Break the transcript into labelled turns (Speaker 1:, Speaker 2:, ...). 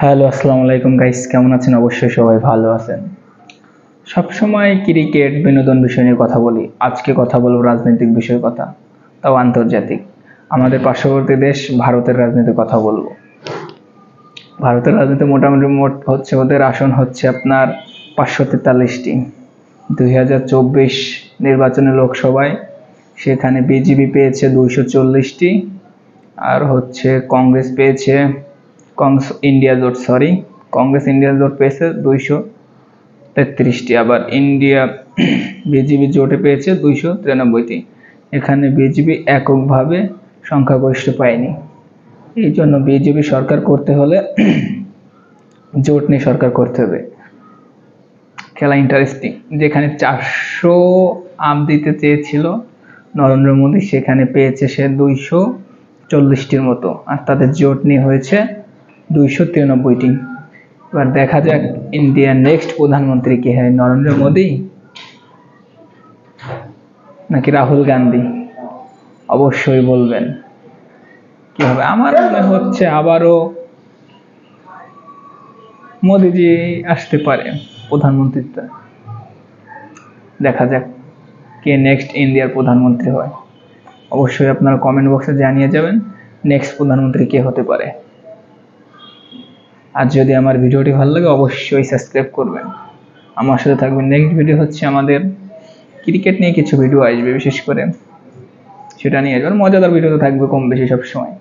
Speaker 1: Hello, আসসালামু আলাইকুম guys, কেমন আছেন? অবশ্যই সবাই ভালো আছেন। সবসময় ক্রিকেট বিনোদন বিষয় নিয়ে কথা বলি, আজকে কথা বলবো রাজনৈতিক বিষয়ের কথা, তাও আন্তর্জাতিক। আমাদের পার্শ্ববর্তী দেশ ভারতের রাজনীতির কথা বলবো। ভারতের রাজনীতি মোটামুটি মোট হচ্ছে, ওদের আসন হচ্ছে আপনার 543টি। 2024 নির্বাচনে লোকসভায় সেখানে বিজেপি পেয়েছে 240টি, আর হচ্ছে কংগ্রেস পেয়েছে, কংগ্রেস ইন্ডিয়া জোট পেয়েছে 233টি, আবার ইন্ডিয়া বিজেপি জোটে পেয়েছে 293টি। এখানে বিজেপি এককভাবে সংখ্যাগরিষ্ঠ পায়নি। এই জন্য বিজেপি সরকার করতে হলে জোট নিয়ে সরকার করতে হবে। খেলা ইন্টারেস্টিং, যেখানে 400 আম দিতে চেয়েছিল নরেন্দ্র মোদী, সেখানে পেয়েছে সে 240টির মতো, আর তাদের জোট নিয়ে হয়েছে 293টি। এবার দেখা যাক ইন্ডিয়ার নেক্সট প্রধানমন্ত্রী কে হয়, নরেন্দ্র মোদী নাকি রাহুল গান্ধী? অবশ্যই বলবেন কি হবে। আমার মনে হচ্ছে আবারও মোদীজি আসতে পারে প্রধানমন্ত্রীতে। দেখা যাক কে নেক্সট ইন্ডিয়ার প্রধানমন্ত্রী হয়। অবশ্যই আপনারা কমেন্ট বক্সে জানিয়ে যাবেন নেক্সট প্রধানমন্ত্রী কে হতে পারে। আর যদি আমার ভিডিওটি ভালো লাগে অবশ্যই সাবস্ক্রাইব করবেন, আমার সাথে থাকবেন। নেক্সট ভিডিও হচ্ছে আমাদের ক্রিকেট নিয়ে কিছু ভিডিও আসবে, বিশেষ করে সেটা নিয়ে আসবে। মজাদার ভিডিও তো থাকবে কম বেশি সবসময়।